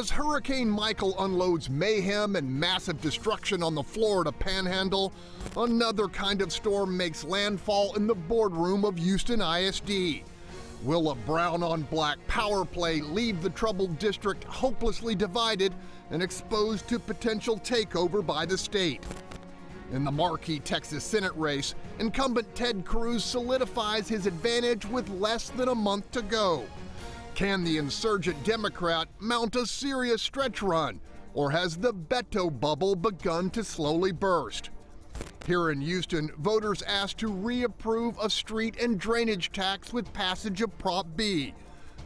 As Hurricane Michael unloads mayhem and massive destruction on the Florida Panhandle, another kind of storm makes landfall in the boardroom of Houston ISD. Will a brown on black power play leave the troubled district hopelessly divided and exposed to potential takeover by the state? In the marquee Texas Senate race, incumbent Ted Cruz solidifies his advantage with less than a month to go. Can the insurgent Democrat mount a serious stretch run, or has the Beto bubble begun to slowly burst? Here in Houston, voters asked to reapprove a street and drainage tax with passage of Prop B.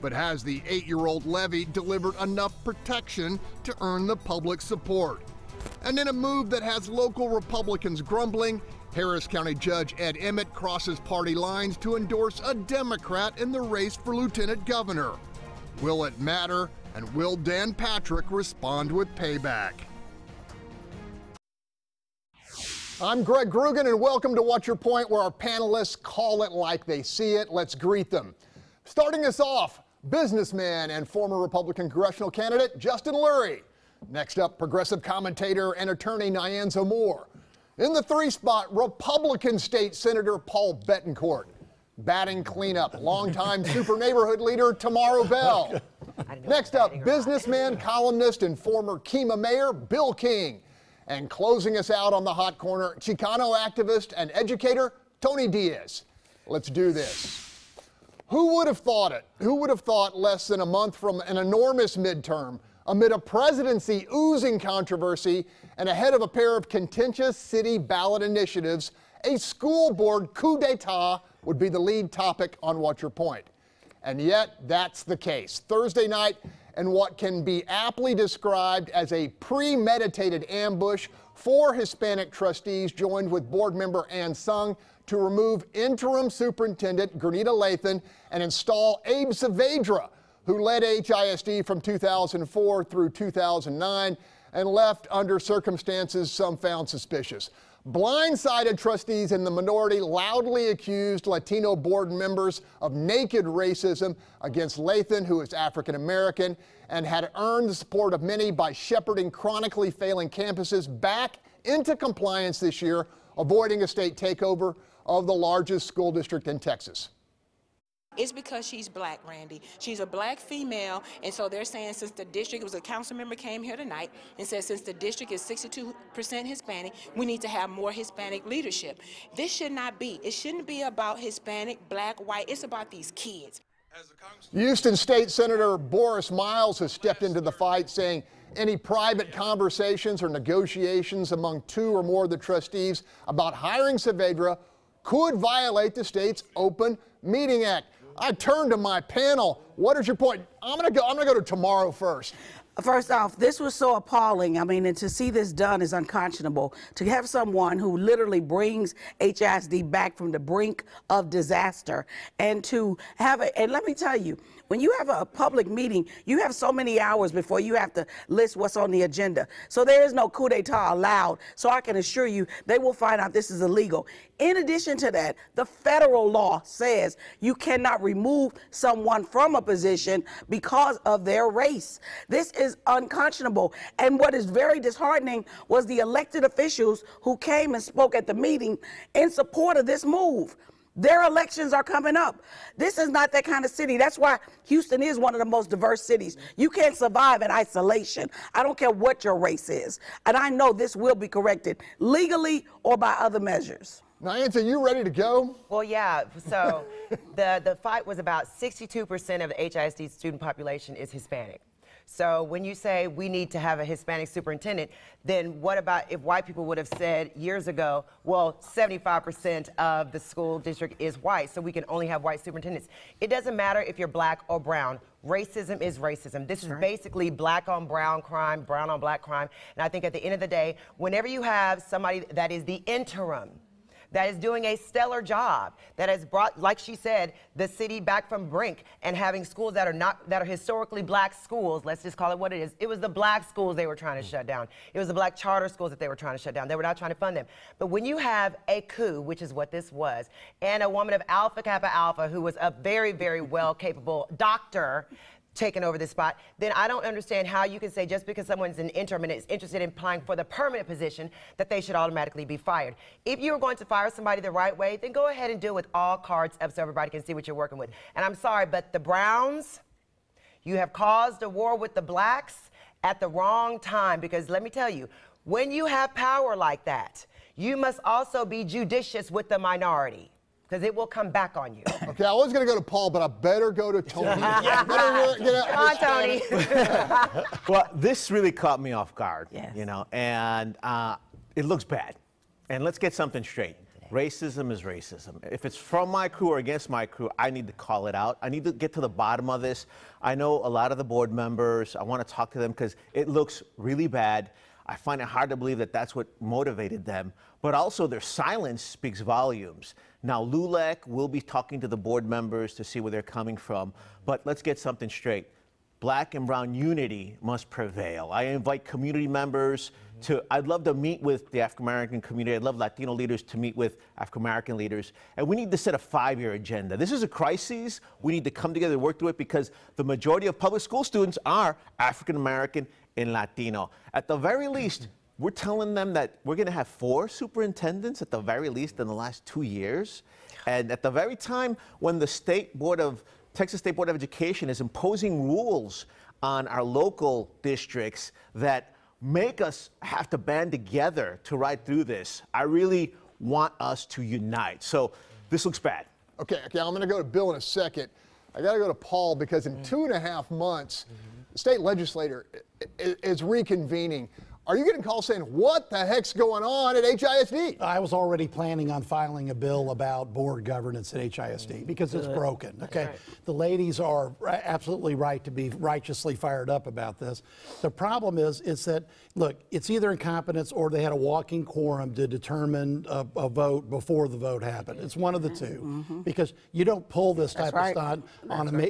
But has the 8-year-old levy delivered enough protection to earn the public support? And in a move that has local Republicans grumbling, Harris County Judge Ed Emmett crosses party lines to endorse a Democrat in the race for lieutenant governor. Will it matter, and will Dan Patrick respond with payback? I'm Greg Grugan, and welcome to What's Your Point, where our panelists call it like they see it. Let's greet them. Starting us off, businessman and former Republican congressional candidate Justin Lurie. Next up, progressive commentator and attorney Nyanza Moore. In the 3 spot, Republican State Senator Paul Bettencourt. Batting cleanup, longtime super neighborhood leader Tomaro Bell. Next up, businessman, columnist, and former Kemah Mayor Bill King. And closing us out on the hot corner, Chicano activist and educator Tony Diaz. Let's do this. Who would have thought it? Who would have thought less than a month from an enormous midterm, amid a presidency oozing controversy and ahead of a pair of contentious city ballot initiatives, a school board coup d'etat would be the lead topic on What's Your Point? And yet, that's the case. Thursday night, and what can be aptly described as a premeditated ambush, 4 Hispanic trustees joined with board member Ann Sung to remove interim superintendent Granita Lathan and install Abe Saavedra, who led HISD from 2004 through 2009 and left under circumstances some found suspicious. Blindsided trustees in the minority loudly accused Latino board members of naked racism against Lathan, who is African American, and had earned the support of many by shepherding chronically failing campuses back into compliance this year, avoiding a state takeover of the largest school district in Texas. It's because she's black, Randy. She's a black female, and so they're saying since the district, it was a council member came here tonight and said since the district is 62% Hispanic, we need to have more Hispanic leadership. This should not be. It shouldn't be about Hispanic, black, white. It's about these kids. Houston State Senator Boris Miles has stepped into the fight, saying any private conversations or negotiations among 2 or more of the trustees about hiring Saavedra could violate the state's Open Meeting Act. I turn to my panel. What is your point? I'm gonna go to Tomaro first. First off, this was so appalling. I mean, and to see this done is unconscionable. To have someone who literally brings HISD back from the brink of disaster, and to have it, and let me tell you, when you have a public meeting, you have so many hours before you have to list what's on the agenda. So there is no coup d'etat allowed. So I can assure you they will find out this is illegal. In addition to that, the federal law says you cannot remove someone from a position because of their race. This is unconscionable. And what is very disheartening was the elected officials who came and spoke at the meeting in support of this move. Their elections are coming up. This is not that kind of city. That's why Houston is one of the most diverse cities. You can't survive in isolation. I don't care what your race is. And I know this will be corrected legally or by other measures. Nyanza, you ready to go? Well, yeah. So the fight was about 62% of the HISD student population is Hispanic. So when you say we need to have a Hispanic superintendent, then what about if white people would have said years ago, well, 75% of the school district is white, so we can only have white superintendents. It doesn't matter if you're black or brown. Racism is racism. This is basically black on brown crime, brown on black crime. And I think at the end of the day, whenever you have somebody that is the interim, that is doing a stellar job, that has brought, like she said, the city back from brink, and having schools that are historically black schools. Let's just call it what it is. It was the black schools they were trying to shut down. It was the black charter schools that they were trying to shut down. They were not trying to fund them. But when you have a coup, which is what this was, and a woman of Alpha Kappa Alpha who was a very, very well capable doctor, taken over this spot, then I don't understand how you can say just because someone's an interim and is interested in applying for the permanent position that they should automatically be fired. If you're going to fire somebody the right way, then go ahead and do it with all cards up so everybody can see what you're working with. And I'm sorry, but the Browns, you have caused a war with the blacks at the wrong time, because let me tell you, when you have power like that, you must also be judicious with the minority, because it will come back on you. Okay, I was going to go to Paul, but I better go to Tony. Come on, Tony. Well, this really caught me off guard, Yes. you know, and it looks bad. And let's get something straight. Racism is racism. If it's from my crew or against my crew, I need to call it out. I need to get to the bottom of this. I know a lot of the board members. I want to talk to them because it looks really bad. I find it hard to believe that that's what motivated them. But also their silence speaks volumes. Now, LULAC will be talking to the board members to see where they're coming from. But let's get something straight. Black and brown unity must prevail. I invite community members I'd love to meet with the African-American community. I'd love Latino leaders to meet with African-American leaders. And we need to set a 5-year agenda. This is a crisis. We need to come together and work through it because the majority of public school students are African-American and Latino. At the very least, we're telling them that we're going to have 4 superintendents at the very least in the last 2 years. And at the very time when the Texas State Board of Education is imposing rules on our local districts that make us have to band together to ride through this, I really want us to unite. So this looks bad. Okay, I'm going to go to Bill in a second. I got to go to Paul because in 2.5 months, the state legislature is reconvening. Are you getting calls saying, what the heck's going on at HISD? I was already planning on filing a bill about board governance at HISD because it's broken, okay? Right. The ladies are absolutely right to be righteously fired up about this. The problem is that, look, it's either incompetence or they had a walking quorum to determine a vote before the vote happened. It's one of the two, because you don't pull this type of stunt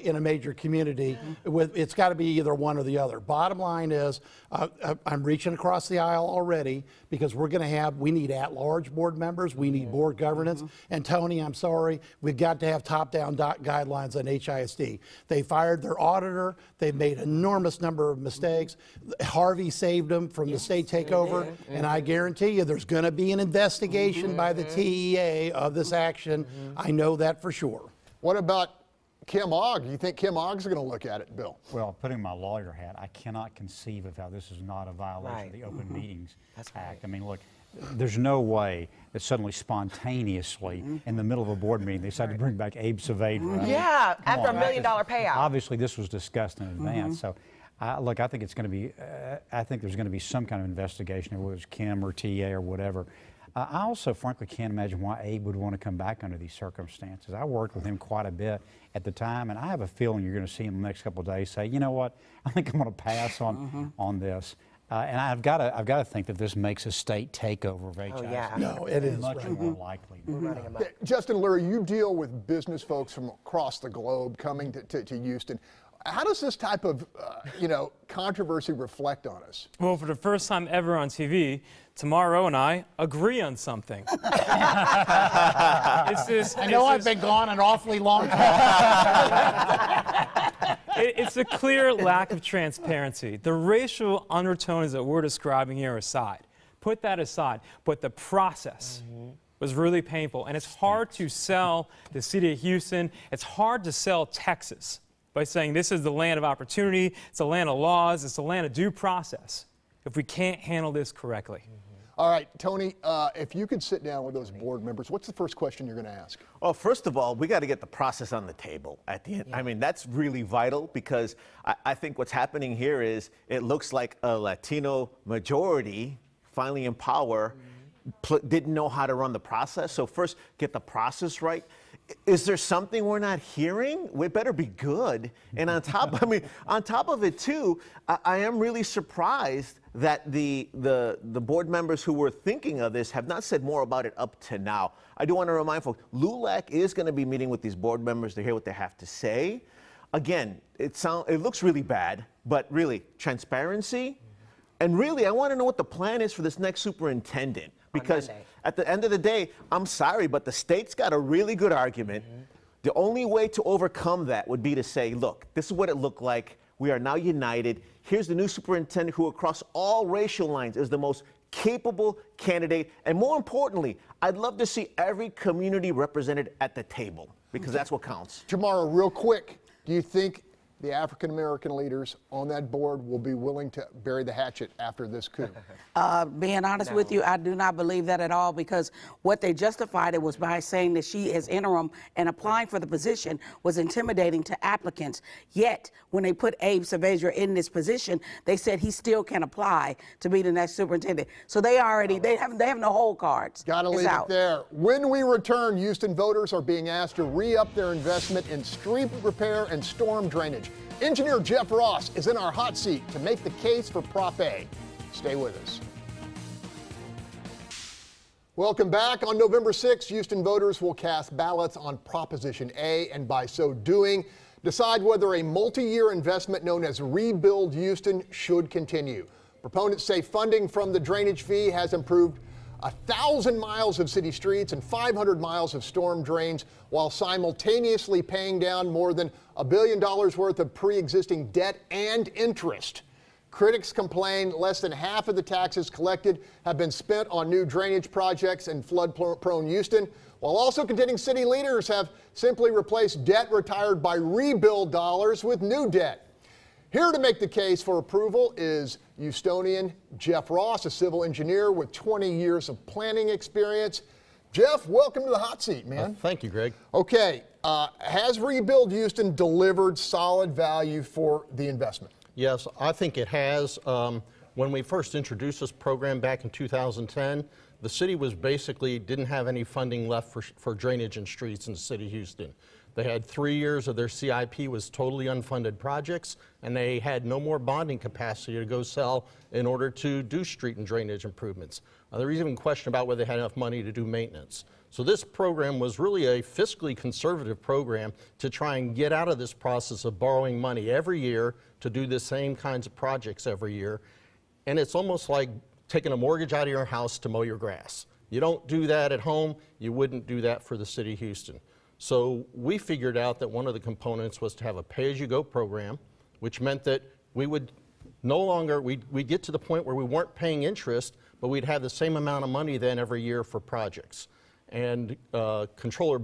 in a major community. It's got to be either one or the other. Bottom line is, I'm reaching across the aisle already because we need at-large board members, we need board governance, and Tony, I'm sorry, we've got to have top-down guidelines on HISD. They fired their auditor, they've made an enormous number of mistakes. Harvey saved them from the state takeover, and I guarantee you there's going to be an investigation by the TEA of this action. I know that for sure. What about Kim Ogg? You think Kim Ogg's going to look at it, Bill? Well, putting my lawyer hat, I cannot conceive of how this is not a violation of the Open Meetings Act. I mean, look, there's no way that suddenly spontaneously in the middle of a board meeting they decided to bring back Abe Saavedra. Yeah, after $1 million payout. Obviously, this was discussed in advance. So, look, I think it's going to be. I think there's going to be some kind of investigation, whether it's Kim or TA or whatever. I also, frankly, can't imagine why Abe would want to come back under these circumstances. I worked with him quite a bit at the time, and I have a feeling you're going to see him the next couple of days say, you know what, I think I'm going to pass on this. And I've got to think that this makes a state takeover of HISD. Oh, yeah. No, it is much more likely. Justin Lurie, you deal with business folks from across the globe coming to Houston. How does this type of, controversy reflect on us? Well, for the first time ever on TV, Tomaro and I agree on something. I know I've been gone an awfully long time. It's a clear lack of transparency. The racial undertones that we're describing here aside, put that aside, but the process was really painful. And it's hard to sell the city of Houston. It's hard to sell Texas by saying this is the land of opportunity, it's the land of laws, it's the land of due process, if we can't handle this correctly. All right, Tony, if you could sit down with those board members, what's the first question you're going to ask? Well, first of all, we got to get the process on the table at the end. I mean, that's really vital because I think what's happening here is it looks like a Latino majority finally in power didn't know how to run the process. So first, get the process right. Is there something we're not hearing? We better be good. And on top, on top of it too, I am really surprised that the board members who were thinking of this have not said more about it up to now. I do want to remind folks, LULAC is going to be meeting with these board members to hear what they have to say. Again, it looks really bad, but really transparency. And really, I want to know what the plan is for this next superintendent. Because at the end of the day, I'm sorry, but the state's got a really good argument. The only way to overcome that would be to say, look, this is what it looked like. We are now united. Here's the new superintendent who across all racial lines is the most capable candidate. And more importantly, I'd love to see every community represented at the table, because that's what counts. Tomaro, real quick, do you think the African-American leaders on that board will be willing to bury the hatchet after this coup? Being honest with you, I do not believe that at all, because what they justified it was by saying that she is interim and applying for the position was intimidating to applicants. Yet, when they put Abe Saavedra in this position, they said he still can apply to be the next superintendent. So they already, they have no hold cards. Gotta leave it there. When we return, Houston voters are being asked to re-up their investment in street repair and storm drainage. Engineer Jeff Ross is in our hot seat to make the case for Prop A. Stay with us. Welcome back. On November 6th, Houston voters will cast ballots on Proposition A, and by so doing, decide whether a multi-year investment known as Rebuild Houston should continue. Proponents say funding from the drainage fee has improved 1,000 miles of city streets and 500 miles of storm drains, while simultaneously paying down more than $1 billion worth of pre-existing debt and interest. Critics complain less than half of the taxes collected have been spent on new drainage projects in flood-prone Houston, while also contending city leaders have simply replaced debt retired by rebuild dollars with new debt. Here to make the case for approval is Houstonian Jeff Ross, a civil engineer with 20 years of planning experience. Jeff, welcome to the hot seat, man. Thank you, Greg. Okay, has Rebuild Houston delivered solid value for the investment? Yes, I think it has. When we first introduced this program back in 2010, the city was basically didn't have any funding left for drainage and streets in the city of Houston. They had 3 years of their CIP was totally unfunded projects, and they had no more bonding capacity to go sell in order to do street and drainage improvements. There was even a question about whether they had enough money to do maintenance. So this program was really a fiscally conservative program to try and get out of this process of borrowing money every year to do the same kinds of projects every year. And it's almost like taking a mortgage out of your house to mow your grass. You don't do that at home, you wouldn't do that for the city of Houston. So we figured out that one of the components was to have a pay-as-you-go program, which meant that we would no longer, we'd get to the point where we weren't paying interest, but we'd have the same amount of money then every year for projects. And Controller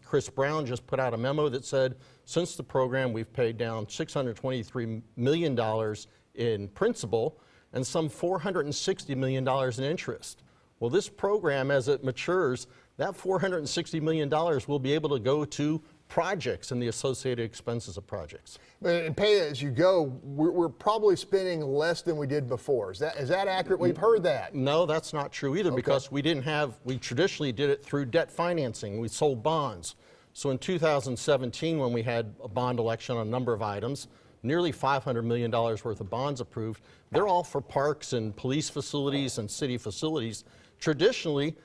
Chris Brown just put out a memo that said, since the program, we've paid down $623 million in principal and some $460 million in interest. Well, this program, as it matures, that $460 million will be able to go to projects and the associated expenses of projects. And pay as you go, we're probably spending less than we did before. Is that accurate? We've heard that. No, that's not true either, because we traditionally did it through debt financing. We sold bonds. So in 2017, when we had a bond election on a number of items, nearly $500 million worth of bonds approved. They're all for parks and police facilities and city facilities. Traditionally,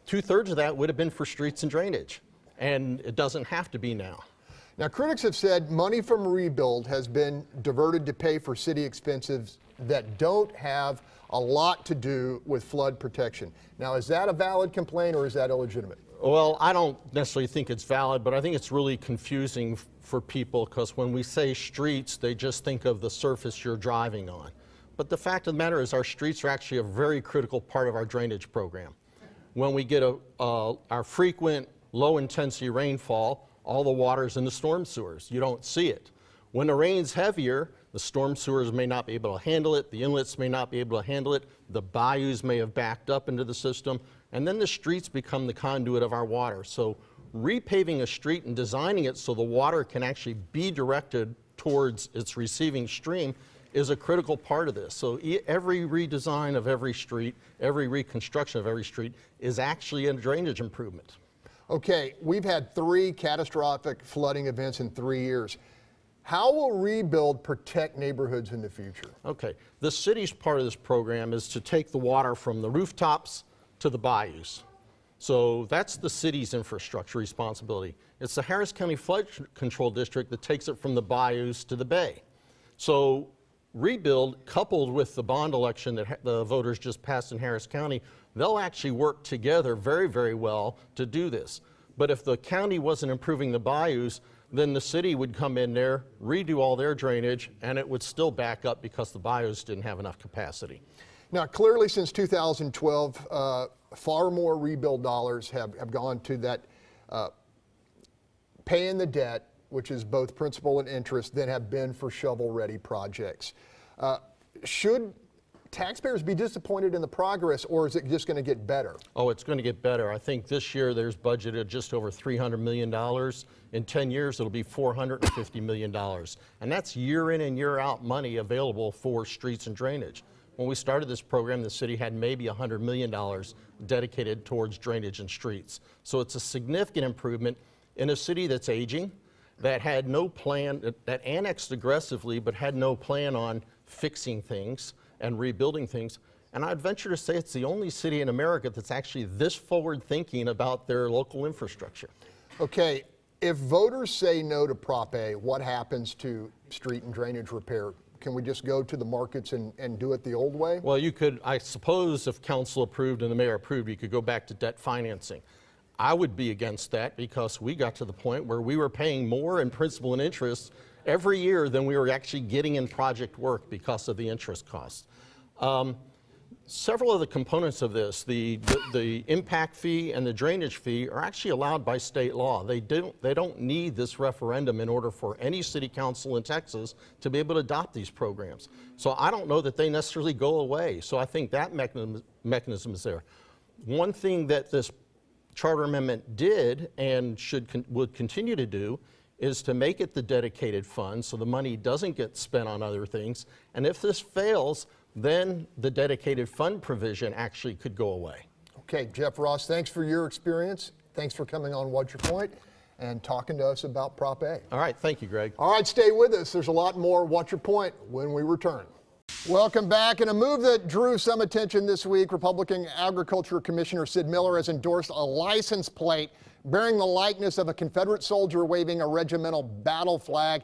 2/3 of that would have been for streets and drainage, and it doesn't have to be now. Now, critics have said money from Rebuild has been diverted to pay for city expenses that don't have a lot to do with flood protection. Now, is that a valid complaint or is that illegitimate? Well, I don't necessarily think it's valid, but I think it's really confusing for people, because when we say streets, they just think of the surface you're driving on. But the fact of the matter is our streets are actually a very critical part of our drainage program. When we get our frequent low-intensity rainfall, all the water's in the storm sewers. You don't see it. When the rain's heavier, the storm sewers may not be able to handle it, the inlets may not be able to handle it, the bayous may have backed up into the system, and then the streets become the conduit of our water. So repaving a street and designing it so the water can actually be directed towards its receiving stream is a critical part of this. So every redesign of every street, every reconstruction of every street is actually a drainage improvement. Okay, we've had 3 catastrophic flooding events in 3 years. How will Rebuild protect neighborhoods in the future? Okay, the city's part of this program is to take the water from the rooftops to the bayous. So that's the city's infrastructure responsibility. It's the Harris County Flood Control District that takes it from the bayous to the bay. So Rebuild, coupled with the bond election that the voters just passed in Harris County, they'll actually work together very, very well to do this. But if the county wasn't improving the bayous, then the city would come in there, redo all their drainage, and it would still back up because the bayous didn't have enough capacity. Now, clearly since 2012, far more rebuild dollars have gone to that paying the debt, which is both principal and interest, than have been for shovel-ready projects. Should taxpayers be disappointed in the progress, or is it just going to get better? Oh, it's going to get better. I think this year there's budgeted just over $300 million. In 10 years, it'll be $450 million. And that's year in and year out money available for streets and drainage. When we started this program, the city had maybe $100 million dedicated towards drainage and streets. So it's a significant improvement in a city that's aging, that had no plan, that annexed aggressively, but had no plan on fixing things and rebuilding things. And I'd venture to say it's the only city in America that's actually this forward thinking about their local infrastructure. Okay, if voters say no to Prop A, what happens to street and drainage repair? Can we just go to the markets and do it the old way? Well, you could, I suppose if council approved and the mayor approved, you could go back to debt financing. I would be against that because we got to the point where we were paying more in principal and interest every year than we were actually getting in project work because of the interest costs. Several of the components of this, the impact fee and the drainage fee, are actually allowed by state law. They don't need this referendum in order for any city council in Texas to be able to adopt these programs. So I don't know that they necessarily go away. So I think that mechanism is there. One thing that this charter amendment did and would continue to do is to make it the dedicated fund so the money doesn't get spent on other things. And if this fails, then the dedicated fund provision actually could go away. Okay, Jeff Ross, thanks for your experience. Thanks for coming on What's Your Point and talking to us about Prop A. All right, thank you, Greg. All right, stay with us. There's a lot more What's Your Point when we return. Welcome back. In a move that drew some attention this week, Republican Agriculture Commissioner Sid Miller has endorsed a license plate bearing the likeness of a Confederate soldier waving a regimental battle flag.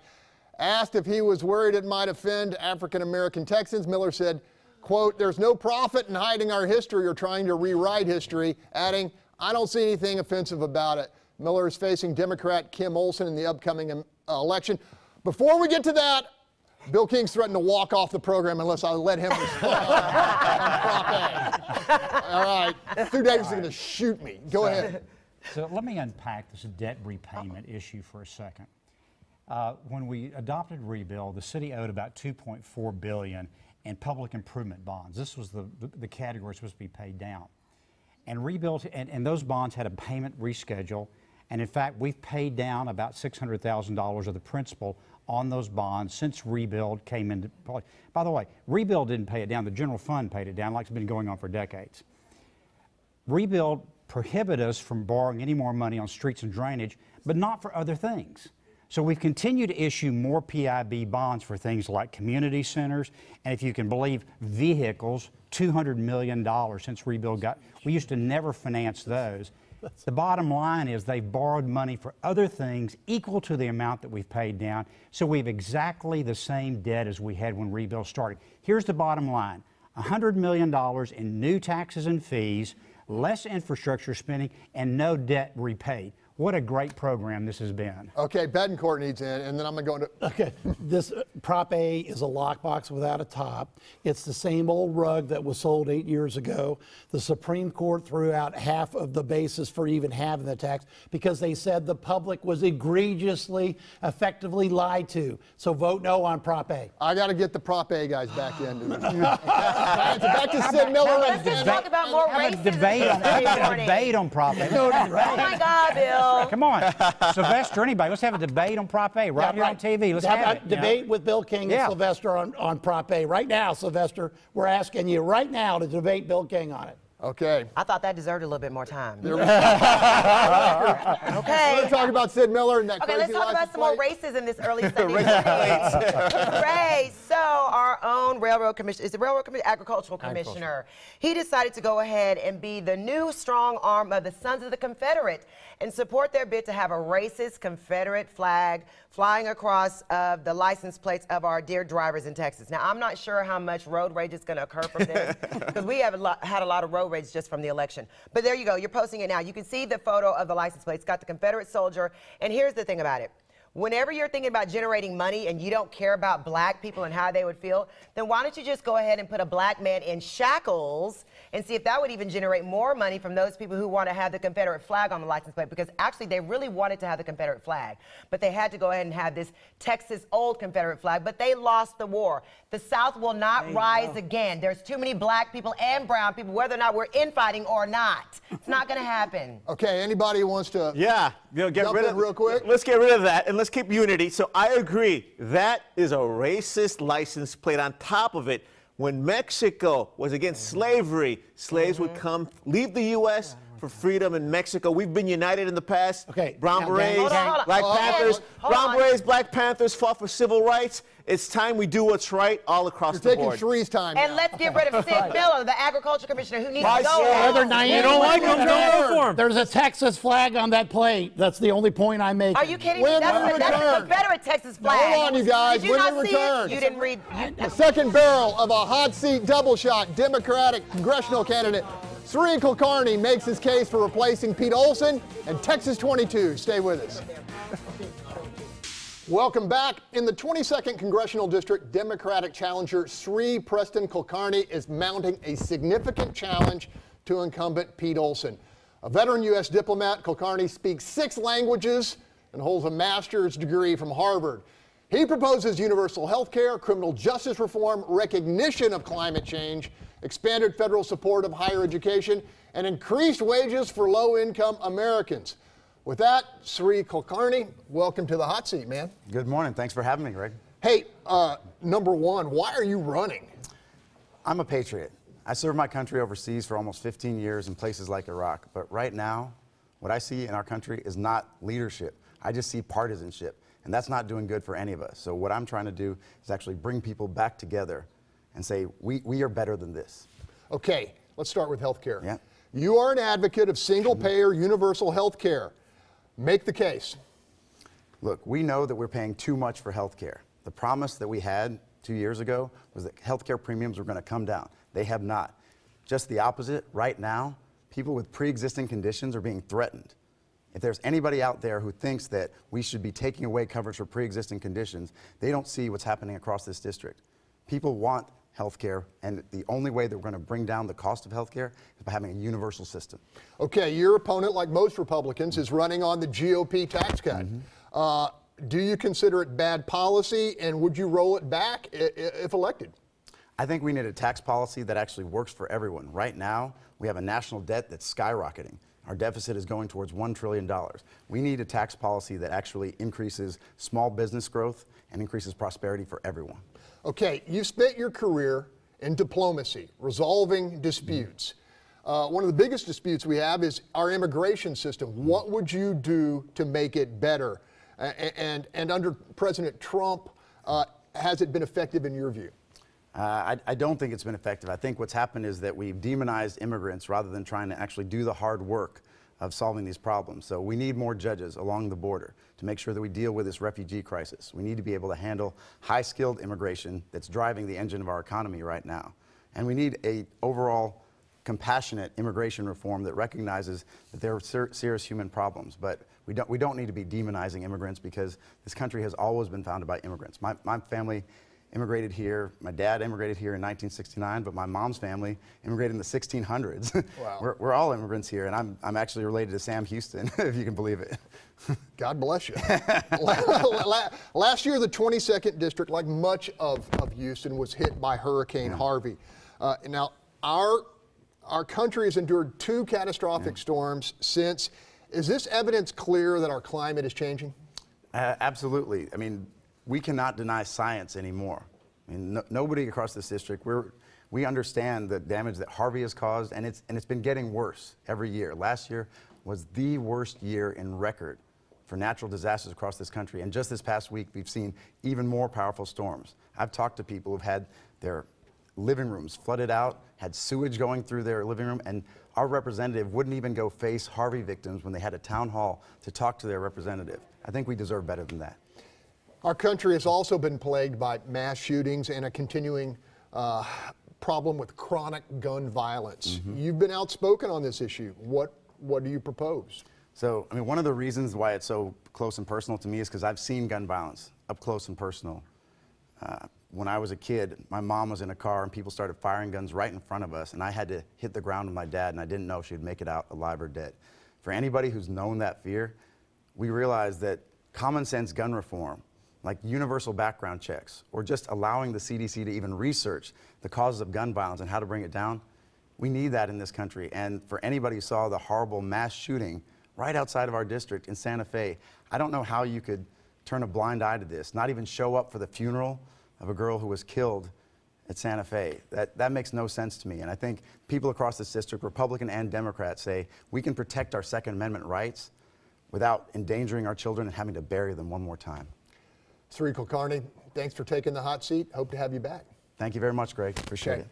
Asked if he was worried it might offend African-American Texans, Miller said, quote, "There's no profit in hiding our history or trying to rewrite history," adding, "I don't see anything offensive about it." Miller is facing Democrat Kim Olson in the upcoming election. Before we get to that, Bill King's threatened to walk off the program unless I let him respond on Prop A. All right, Stu Davis is going to shoot me. Go ahead. So let me unpack this debt repayment issue for a second. When we adopted rebuild, the city owed about $2.4 billion in public improvement bonds. This was the category supposed to be paid down. And rebuild, and those bonds had a payment reschedule. And in fact, we've paid down about $600,000 of the principal on those bonds since rebuild came into play. By the way, rebuild didn't pay it down. The general fund paid it down, like it's been going on for decades. Rebuild prohibited us from borrowing any more money on streets and drainage, but not for other things. So we've continued to issue more PIB bonds for things like community centers, and if you can believe, vehicles, $200 million since rebuild got, we used to never finance those. The bottom line is they've borrowed money for other things equal to the amount that we've paid down, so we have exactly the same debt as we had when rebuild started. Here's the bottom line, $100 million in new taxes and fees, less infrastructure spending, and no debt repaid. What a great program this has been. Okay, Bettencourt needs in, and then I'm going to... Okay, this Prop A is a lockbox without a top. It's the same old rug that was sold 8 years ago. The Supreme Court threw out half of the basis for even having the tax because they said the public was egregiously, effectively lied to. So vote no on Prop A. I got to get the Prop A guys back into this. Back to Sid Miller. Let's just talk about more racism. Debate on Prop A. Oh my God, Bill. Come on, Sylvester, anybody, let's have a debate on Prop A right here on TV. Let's have it. Debate with Bill King and Sylvester on Prop A. Right now, Sylvester, we're asking you right now to debate Bill King on it. Okay. I thought that deserved a little bit more time. Okay. Okay. We're going to talk about Sid Miller and that Okay, crazy let's talk about some more racism this early Sunday morning. Ray, so our own railroad commissioner, is the railroad commissioner, agricultural commissioner, he decided to go ahead and be the new strong arm of the Sons of the Confederate and support their bid to have a racist Confederate flag flying across the license plates of our dear drivers in Texas. Now, I'm not sure how much road rage is going to occur from this because we have had a lot of road rage just from the election. But there you go. You're posting it now. You can see the photo of the license plate. It's got the Confederate soldier. And here's the thing about it. Whenever you're thinking about generating money and you don't care about black people and how they would feel, then why don't you just go ahead and put a black man in shackles and see if that would even generate more money from those people who want to have the Confederate flag on the license plate? Because actually they really wanted to have the Confederate flag, but they had to go ahead and have this Texas old Confederate flag, but they lost the war. The South will not rise again. There's too many black people and brown people, whether or not we're infighting or not. It's not going to happen. Okay, anybody who wants to get rid of real quick? Let's get rid of that and let's keep unity. So I agree. That is a racist license plate. On top of it, when Mexico was against slavery, slaves would come, leave the U.S. for freedom in Mexico. We've been united in the past. Okay. Brown Berets, hold on. Black Panthers. Hold Brown on. Berets, Black Panthers fought for civil rights. It's time we do what's right all across the You're taking board. Shree's time And now. let's get rid of Sid Miller, the agriculture commissioner, who needs to go Whether home. Nyanza You don't like him, don't vote for him. There's a Texas flag on that plate. That's the only point I make. Are you kidding me? When That's we the return. Confederate Texas flag. Hold on, you guys. Did you When not we see return. it? You didn't read. The second barrel of a hot seat double shot. Democratic congressional candidate Sri Kulkarni makes his case for replacing Pete Olson and Texas 22. Stay with us. Welcome back. In the 22nd Congressional District, Democratic challenger Sri Preston Kulkarni is mounting a significant challenge to incumbent Pete Olson. A veteran U.S. diplomat, Kulkarni speaks 6 languages and holds a master's degree from Harvard. He proposes universal health care, criminal justice reform, recognition of climate change, expanded federal support of higher education, and increased wages for low-income Americans. With that, Sri Kulkarni, welcome to the hot seat, man. Good morning. Thanks for having me, Greg. Hey, number one, why are you running? I'm a patriot. I served my country overseas for almost 15 years in places like Iraq. But right now, what I see in our country is not leadership. I just see partisanship. And that's not doing good for any of us. So what I'm trying to do is actually bring people back together and say, we are better than this. Okay, let's start with health care. Yeah. You are an advocate of single-payer universal health care. Make the case. Look, we know that we're paying too much for health care. The promise that we had 2 years ago was that health care premiums were going to come down. They have not. Just the opposite. Right now, people with pre-existing conditions are being threatened. If there's anybody out there who thinks that we should be taking away coverage for pre-existing conditions, they don't see what's happening across this district. People want health care, and the only way that we're going to bring down the cost of health care is by having a universal system. Okay, your opponent, like most Republicans, is running on the GOP tax cut. Do you consider it bad policy, and would you roll it back if elected? I think we need a tax policy that actually works for everyone. Right now, we have a national debt that's skyrocketing. Our deficit is going towards $1 trillion. We need a tax policy that actually increases small business growth and increases prosperity for everyone. Okay, you've spent your career in diplomacy, resolving disputes. One of the biggest disputes we have is our immigration system. What would you do to make it better? And under President Trump, has it been effective in your view? I don't think it's been effective. I think what's happened is that we've demonized immigrants rather than trying to actually do the hard work of solving these problems. So we need more judges along the border to make sure that we deal with this refugee crisis. We need to be able to handle high-skilled immigration that's driving the engine of our economy right now. And we need a overall compassionate immigration reform that recognizes that there are serious human problems. But we don't need to be demonizing immigrants because this country has always been founded by immigrants. My family immigrated here. My dad immigrated here in 1969, but my mom's family immigrated in the 1600s. Wow. We're all immigrants here, and I'm actually related to Sam Houston, if you can believe it. God bless you. Last year, the 22nd District, like much of Houston, was hit by Hurricane Harvey. Now, our country has endured 2 catastrophic storms since. Is this evidence clear that our climate is changing? Absolutely. I mean, we cannot deny science anymore. I mean, nobody across this district, we understand the damage that Harvey has caused, and it's been getting worse every year. Last year was the worst year in record for natural disasters across this country. And just this past week, we've seen even more powerful storms. I've talked to people who've had their living rooms flooded out, had sewage going through their living room, and our representative wouldn't even go face Harvey victims when they had a town hall to talk to their representative. I think we deserve better than that. Our country has also been plagued by mass shootings and a continuing problem with chronic gun violence. You've been outspoken on this issue. What do you propose? So, I mean, one of the reasons why it's so close and personal to me is because I've seen gun violence up close and personal. When I was a kid, my mom was in a car and people started firing guns right in front of us, and I had to hit the ground with my dad, and I didn't know if she'd make it out alive or dead. For anybody who's known that fear, we realize that common sense gun reform, like universal background checks, or just allowing the CDC to even research the causes of gun violence and how to bring it down, we need that in this country. And for anybody who saw the horrible mass shooting right outside of our district in Santa Fe, I don't know how you could turn a blind eye to this, not even show up for the funeral of a girl who was killed at Santa Fe. That makes no sense to me. And I think people across this district, Republican and Democrat, say we can protect our Second Amendment rights without endangering our children and having to bury them one more time. Sri Kulkarni, thanks for taking the hot seat. Hope to have you back. Thank you very much, Greg. Appreciate it.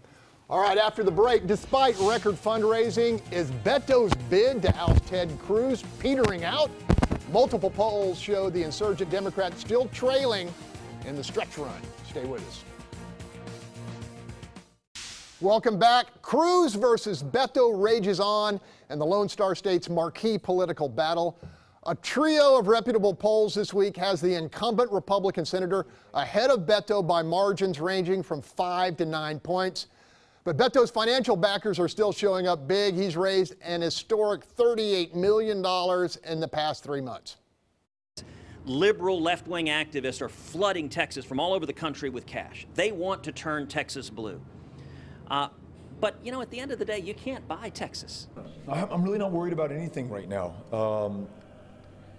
All right, after the break, despite record fundraising, is Beto's bid to oust Ted Cruz petering out? Multiple polls show the insurgent Democrat still trailing in the stretch run. Stay with us. Welcome back. Cruz versus Beto rages on in the Lone Star State's marquee political battle. A trio of reputable polls this week has the incumbent Republican senator ahead of Beto by margins ranging from 5 to 9 points. But Beto's financial backers are still showing up big. He's raised an historic $38 million in the past 3 months. Liberal left-wing activists are flooding Texas from all over the country with cash. They want to turn Texas blue. But, you know, at the end of the day, you can't buy Texas. I'm really not worried about anything right now.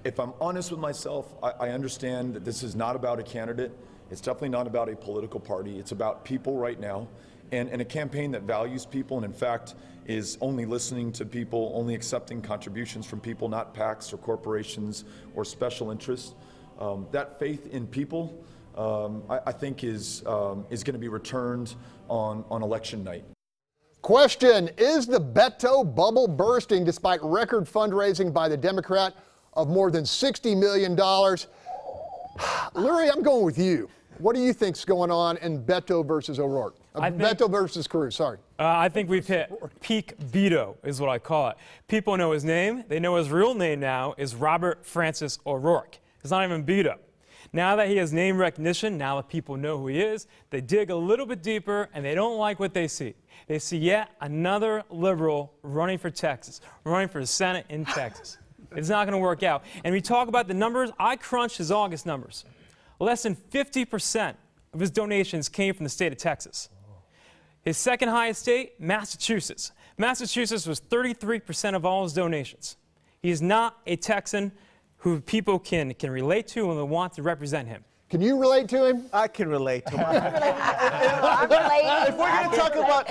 If I'm honest with myself, I understand that this is not about a candidate. It's definitely not about a political party. It's about people right now, and a campaign that values people and, in fact, is only listening to people, only accepting contributions from people, not PACs or corporations or special interests. That faith in people, I think, is going to be returned on election night. Question, is the Beto bubble bursting despite record fundraising by the Democrat of more than $60 million? Lurie, I'm going with you. What do you think's going on in Beto versus ORourke? Beto versus Cruz, sorry. I think we've hit peak Beto, is what I call it. People know his name. They know his real name now is Robert Francis ORourke. It's not even Beto. Now that he has name recognition, now that people know who he is, they dig a little bit deeper and they don't like what they see. They see yet another liberal running for Texas, running for the Senate in Texas. It's not going to work out. And we talk about the numbers. I crunched his August numbers. Less than 50% of his donations came from the state of Texas. His second highest state, Massachusetts. Massachusetts was 33% of all his donations. He is not a Texan who people can relate to and want to represent him. Can you relate to him? I can relate to him. I'm related. If we're going to talk about,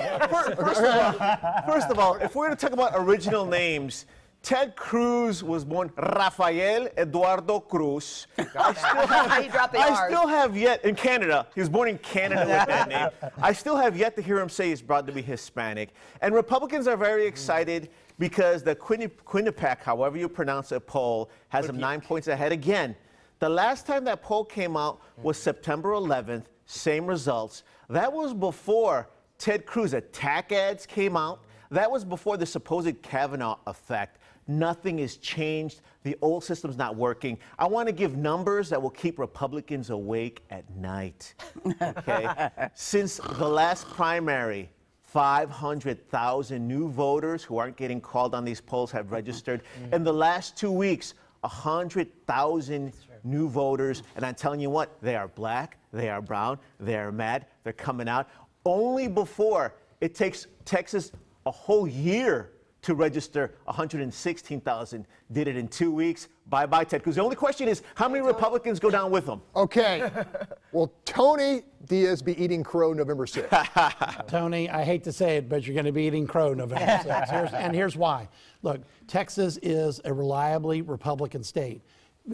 first of all, if we're going to talk about original names, Ted Cruz was born Rafael Eduardo Cruz. I still have yet, in Canada, he was born in Canada with that name. I still have yet to hear him say he's proud to be Hispanic. And Republicans are very excited because the Quinnipiac, however you pronounce it, poll has him 9 points ahead again. The last time that poll came out was September 11th, same results. That was before Ted Cruz attack ads came out. That was before the supposed Kavanaugh effect. Nothing has changed. The old system's not working. I want to give numbers that will keep Republicans awake at night. Okay? Since the last primary, 500,000 new voters who aren't getting called on these polls have registered. In the last 2 weeks, 100,000 new voters. And I'm telling you what, they are black, they are brown, they are mad, they're coming out. Only before it takes Texas a whole year to register 116,000. Did it in 2 weeks. Bye-bye, Ted Cruz. The only question is, how many Republicans go down with him? Okay. Will Tony Diaz be eating crow November 6th? Tony, I hate to say it, but you're going to be eating crow November 6th. And here's why. Look, Texas is a reliably Republican state.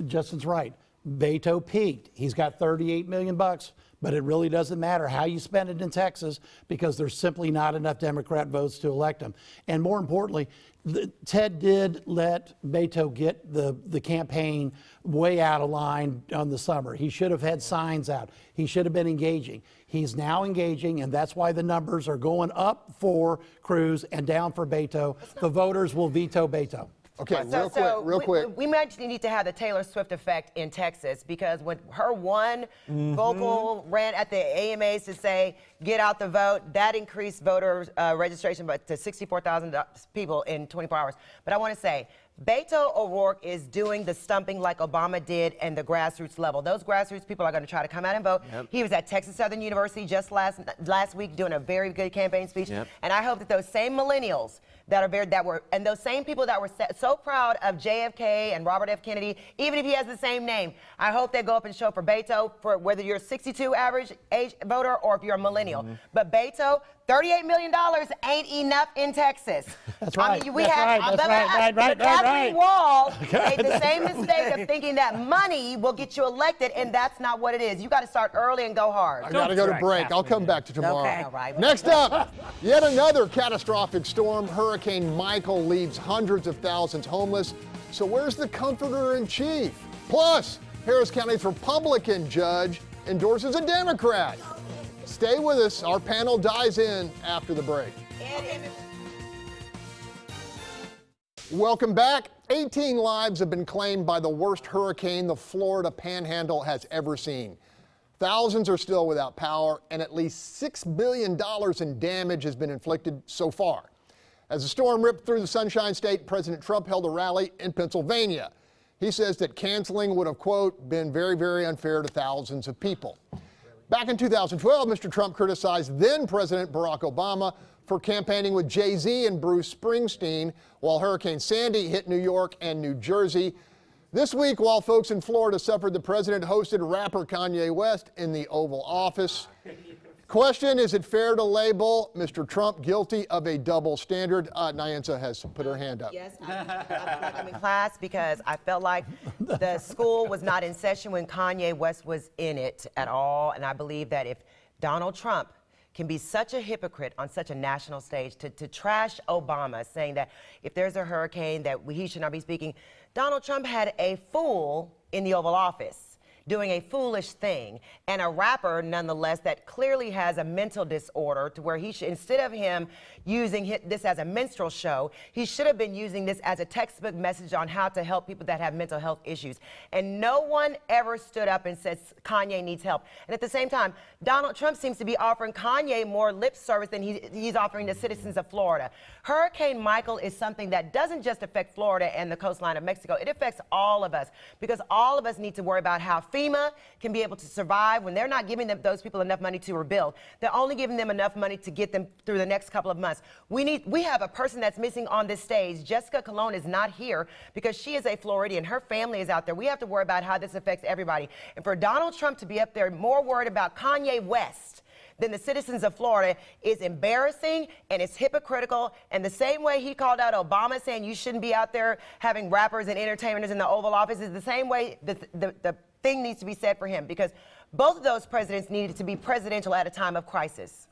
Justin's right. Beto peaked. He's got $38 million, but it really doesn't matter how you spend it in Texas because there's simply not enough Democrat votes to elect him. And more importantly, Ted did let Beto get the campaign way out of line on the summer. He should have had signs out. He should have been engaging. He's now engaging, and that's why the numbers are going up for Cruz and down for Beto. The voters will veto Beto. Okay, real quick. We might need to have the Taylor Swift effect in Texas because when her one vocal rant at the AMAs to say, get out the vote, that increased voter registration to 64,000 people in 24 hours. But I want to say, Beto O'Rourke is doing the stumping like Obama did in the grassroots level. Those grassroots people are going to try to come out and vote. Yep. He was at Texas Southern University just last week doing a very good campaign speech. Yep. And I hope that those same millennials and those same people that were so proud of JFK and Robert F. Kennedy, even if he has the same name, I hope they go up and show for Beto, for whether you're a 62 average age voter or if you're a millennial. But Beto, $38 million ain't enough in Texas. That's right. I mean, Catherine Wall made the same mistake of thinking that money will get you elected, and that's not what it is. You got to start early and go hard. I got to go to break. I'll come back to tomorrow. Okay. All right. Next up, yet another catastrophic storm. Hurricane Michael leaves hundreds of thousands homeless. So where's the comforter-in-chief? Plus, Harris County's Republican judge endorses a Democrat. Stay with us. Our panel dives in after the break. Welcome back. 18 lives have been claimed by the worst hurricane the Florida Panhandle has ever seen. Thousands are still without power, and at least $6 billion in damage has been inflicted so far. As the storm ripped through the Sunshine State, President Trump held a rally in Pennsylvania. He says that canceling would have, quote, been very, very unfair to thousands of people. Back in 2012, Mr. Trump criticized then-President Barack Obama for campaigning with Jay-Z and Bruce Springsteen while Hurricane Sandy hit New York and New Jersey. This week, while folks in Florida suffered, the president hosted rapper Kanye West in the Oval Office. Question, is it fair to label Mr. Trump guilty of a double standard? Nyanza has put her hand up. Yes, I'm in class because I felt like the school was not in session when Kanye West was in it at all. And I believe that if Donald Trump can be such a hypocrite on such a national stage to trash Obama, saying that if there's a hurricane that he should not be speaking, Donald Trump had a fool in the Oval Office doing a foolish thing, and a rapper nonetheless that clearly has a mental disorder to where he should, instead of him using this as a minstrel show, he should have been using this as a textbook message on how to help people that have mental health issues. And no one ever stood up and said Kanye needs help. And at the same time, Donald Trump seems to be offering Kanye more lip service than he's offering the citizens of Florida. Hurricane Michael is something that doesn't just affect Florida and the coastline of Mexico. It affects all of us because all of us need to worry about how FEMA can be able to survive when they're not giving those people enough money to rebuild. They're only giving them enough money to get them through the next couple of months. We have a person that's missing on this stage. Jessica Colon is not here because she is a Floridian. Her family is out there. We have to worry about how this affects everybody. And for Donald Trump to be up there more worried about Kanye West than the citizens of Florida is embarrassing and it's hypocritical. And the same way he called out Obama saying you shouldn't be out there having rappers and entertainers in the Oval Office is the same way the thing needs to be said for him, because both of those presidents needed to be presidential at a time of crisis.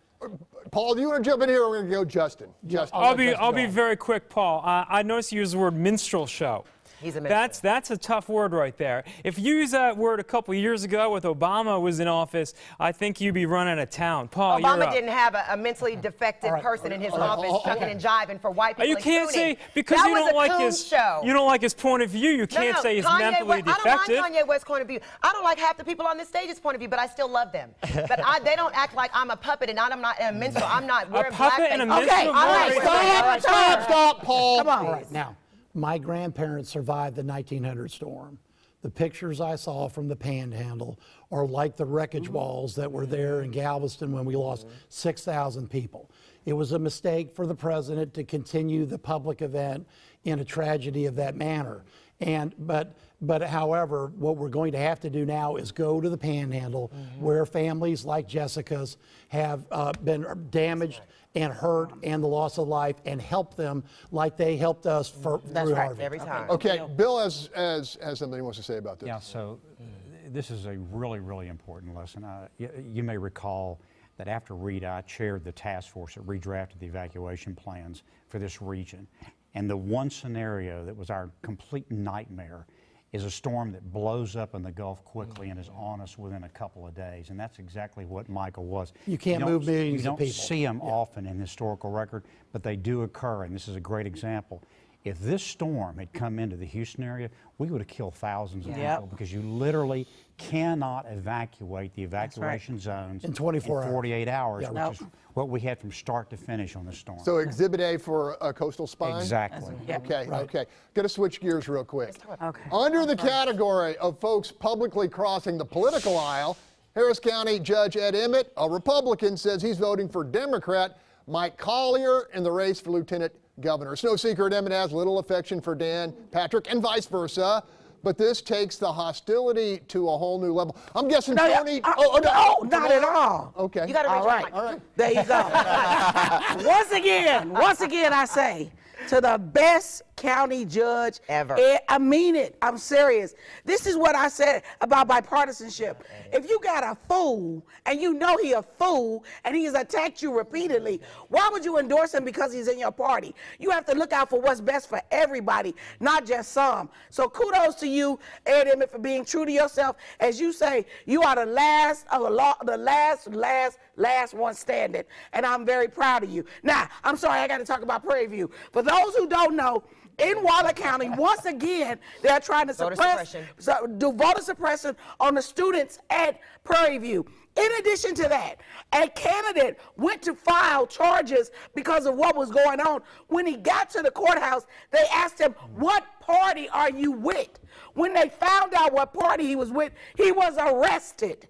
Paul, do you want to jump in here, or we're going to go Justin? I'll be very quick, Paul. I noticed you use the word minstrel show. He's a minstrel. That's a tough word right there. If you used that word a couple years ago with Obama was in office, I think you'd be running a town. Paul, Obama didn't have a mentally defective person in his office shucking and jiving for white people. You can't say because you don't like his point of view. You can't say he's mentally defective. I don't like Kanye West's point of view. I don't like half the people on this stage's point of view, but I still love them. But they don't act like I'm a puppet and I'm not a minstrel. I'm not wearing black. A puppet and a minstrel. Okay, all right, stop, Paul. Come on. All right, now. My grandparents survived the 1900 storm. The pictures I saw from the Panhandle are like the wreckage walls that were there in Galveston when we lost 6,000 people. It was a mistake for the president to continue the public event in a tragedy of that manner. But however, what we're going to have to do now is go to the Panhandle where families like Jessica's have been damaged and hurt and the loss of life and help them like they helped us through Harvey. Every time. Okay, Bill has something he wants to say about this. Yeah, so this is a really, really important lesson. You may recall that after Rita, I chaired the task force that redrafted the evacuation plans for this region. And the one scenario that was our complete nightmare is a storm that blows up in the Gulf quickly and is on us within a couple of days. And that's exactly what Michael was. You can't move millions of people. You don't see them often in historical record, but they do occur, and this is a great example. If this storm had come into the Houston area, we would have killed thousands of people because you literally cannot evacuate the evacuation zones in 24 in 48 hours, Yeah. which is what we had from start to finish on the storm. So Exhibit A for a coastal spine? Exactly. Okay, Right. okay. Got to switch gears real quick. Okay. Under the category of folks publicly crossing the political aisle, Harris County Judge Ed Emmett, a Republican, says he's voting for Democrat Mike Collier in the race for Lieutenant Governor. It's no secret Emmett has little affection for Dan Patrick and vice versa, but this takes the hostility to a whole new level. I'm guessing Tony... No, not at all. Okay. You got to All right. All right. There you go. Once again, I say, to the best county judge Ever. I mean it. I'm serious. This is what I said about bipartisanship. If you got a fool and you know he a fool and he has attacked you repeatedly, why would you endorse him because he's in your party? You have to look out for what's best for everybody, not just some. So kudos to you, Ed Emmett, for being true to yourself. As you say, you are the last one standing, and I'm very proud of you. Now, I'm sorry, I got to talk about Prairie View. For those who don't know, in Waller County, once again, they're trying to do voter suppression on the students at Prairie View. In addition to that, a candidate went to file charges because of what was going on. When he got to the courthouse, they asked him, "What party are you with?" When they found out what party he was with, he was arrested.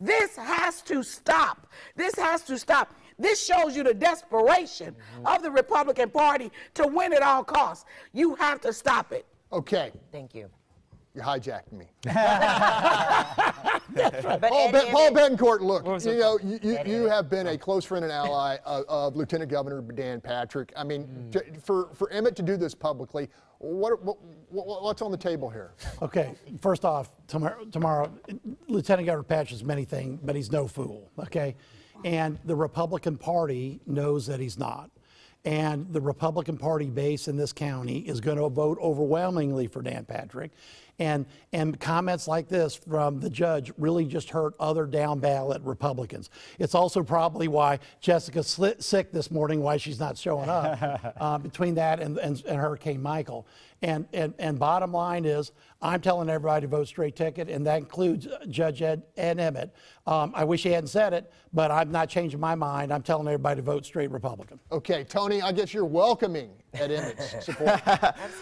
This has to stop. This has to stop. This shows you the desperation of the Republican Party to win at all costs. You have to stop it. Okay. Thank you. You hijacked me. But Paul Bettencourt, look, you know, you have been a close friend and ally of Lieutenant Governor Dan Patrick. I mean, for Emmett to do this publicly, what's on the table here? Okay, first off, tomorrow, Lieutenant Governor Patrick's many things, but he's no fool, okay? And the Republican Party knows that he's not. And the Republican Party base in this county is going to vote overwhelmingly for Dan Patrick. And comments like this from the judge really just hurt other down ballot Republicans. It's also probably why Jessica's sick this morning, why she's not showing up, between that and Hurricane Michael. And bottom line is, I'm telling everybody to vote straight ticket, and that includes Judge Ed Emmett. I wish he hadn't said it, but I'm not changing my mind. I'm telling everybody to vote straight Republican. Okay, Tony, I guess you're welcoming Ed Emmett's support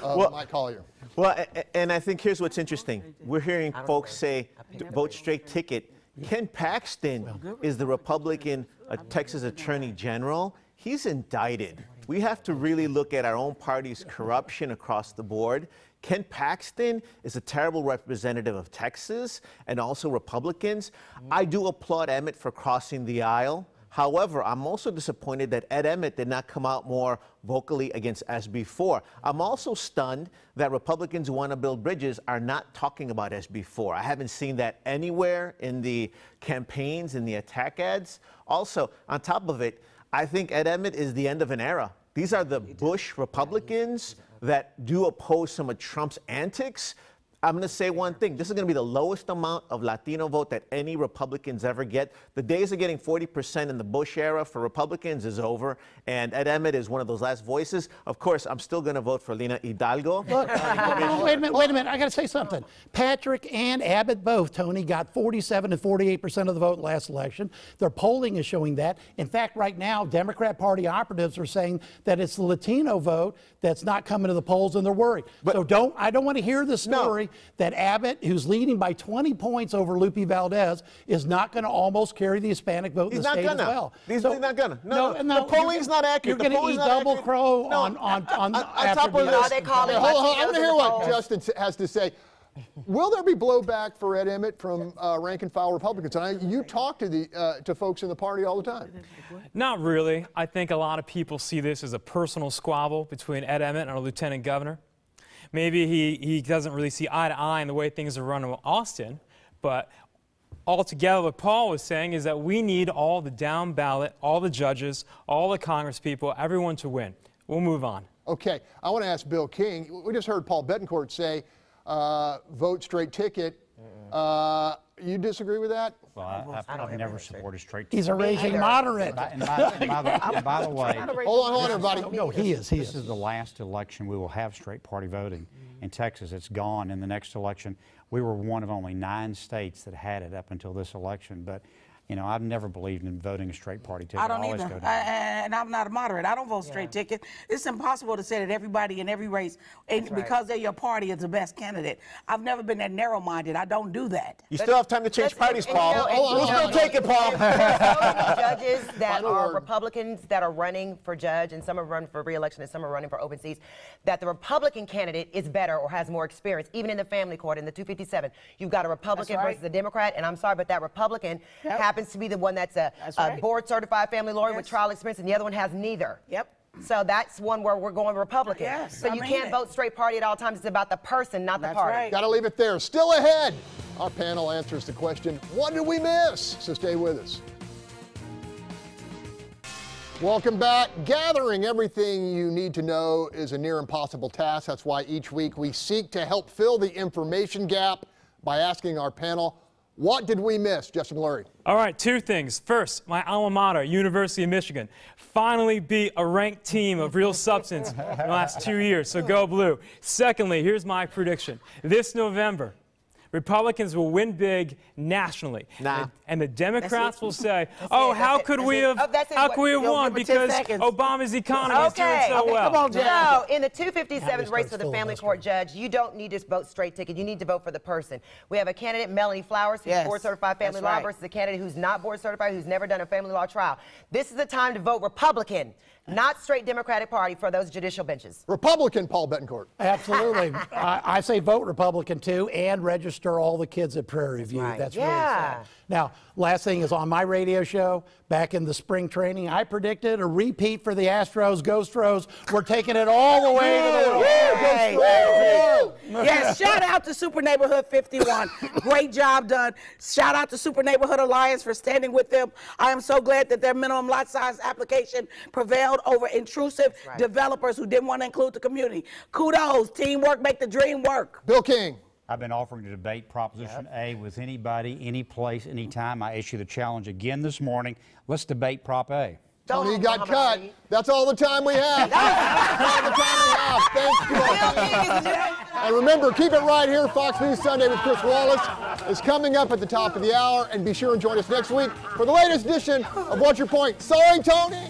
of Mike Collier. Well, and I think here's what's interesting. We're hearing folks say, vote straight ticket. Ken Paxton is the Republican Texas Attorney General. He's indicted. We have to really look at our own party's corruption across the board. Ken Paxton is a terrible representative of Texas and also Republicans. I do applaud Emmett for crossing the aisle. However, I'm also disappointed that Ed Emmett did not come out more vocally against SB 4. I'm also stunned that Republicans who want to build bridges are not talking about SB 4. I haven't seen that anywhere in the campaigns, in the attack ads. Also, on top of it, I think Ed Emmett is the end of an era. These are the Bush Republicans that do oppose some of Trump's antics. I'm going to say one thing. This is going to be the lowest amount of Latino vote that any Republicans ever get. The days of getting 40% in the Bush era for Republicans is over, and Ed Emmett is one of those last voices. Of course, I'm still going to vote for Lina Hidalgo. Look, wait a minute. I got to say something. Patrick and Abbott both, Tony, got 47 and 48% of the vote last election. Their polling is showing that. In fact, right now, Democrat Party operatives are saying that it's the Latino vote that's not coming to the polls, and they're worried. But so I don't want to hear the story that Abbott, who's leading by 20 points over Lupe Valdez, is not going to almost carry the Hispanic vote in the state as well. He's not going to. No, the polling's not accurate. You're going to eat double crow on top of this. They call it I want to hear what Justin has to say. Will there be blowback for Ed Emmett from rank and file Republicans? And you talk to folks in the party all the time. Not really. I think a lot of people see this as a personal squabble between Ed Emmett and our lieutenant governor. Maybe he doesn't really see eye to eye in the way things are run in Austin, but altogether what Paul was saying is that we need all the down ballot, all the judges, all the Congress people, everyone to win. We'll move on. Okay, I want to ask Bill King. We just heard Paul Bettencourt say, vote straight ticket. You disagree with that? Well, I've never supported straight ticket. He's a raging moderate. And by the way, hold on, everybody. No, he is. This is the last election we will have straight party voting in Texas. It's gone in the next election. We were one of only 9 states that had it up until this election, but you know, I've never believed in voting a straight party ticket. I don't either. And I'm not a moderate. I don't vote straight ticket. It's impossible to say that everybody in every race, because they're your party, is the best candidate. I've never been that narrow-minded. I don't do that. You still have time to change parties, Paul. We'll still take it, Paul. There's so many judges that are Republicans that are running for judge, and some are running for re-election, and some are running for open seats, that the Republican candidate is better or has more experience. Even in the family court, in the 257, you've got a Republican versus a Democrat, and I'm sorry, but that Republican happens to be the one that's a board-certified family lawyer with trial experience, and the other one has neither. So that's one where we're going Republican. So you can't vote straight party at all times. It's about the person, not the party. Got to leave it there. Still ahead, our panel answers the question, what did we miss? So stay with us. Welcome back. Gathering everything you need to know is a near impossible task. That's why each week we seek to help fill the information gap by asking our panel, what did we miss? Justin Lurie. All right, 2 things. First, my alma mater, University of Michigan, finally beat a ranked team of real substance in the last 2 years, so go blue. Secondly, here's my prediction. This November, Republicans will win big nationally. And the Democrats will say, how could we have won because Obama's economy is doing so well. Come on, no, in the 257 race for the family court judge, you don't need to vote straight ticket. You need to vote for the person. We have a candidate, Melanie Flowers, who's board-certified family law versus a candidate who's not board-certified, who's never done a family law trial. This is the time to vote Republican, not straight Democratic Party for those judicial benches. Republican, Paul Bettencourt. Absolutely. I say vote Republican, too, and register all the kids at Prairie View. That's really sad. Now, last thing is on my radio show, back in the spring training, I predicted a repeat for the Astros, Ghost Rose. We're taking it all the way to the Yes, shout out to Super Neighborhood 51. Great job done. Shout out to Super Neighborhood Alliance for standing with them. I am so glad that their minimum lot size application prevailed over intrusive developers who didn't want to include the community. Kudos. Teamwork make the dream work. Bill King. I've been offering to debate Proposition A with anybody, any place, anytime. I issue the challenge again this morning. Let's debate Prop A. Tony got cut. That's all the time we have. That's all the time we have. Thank you. And remember, keep it right here. Fox News Sunday with Chris Wallace is coming up at the top of the hour. And be sure and join us next week for the latest edition of What's Your Point? Sorry, Tony.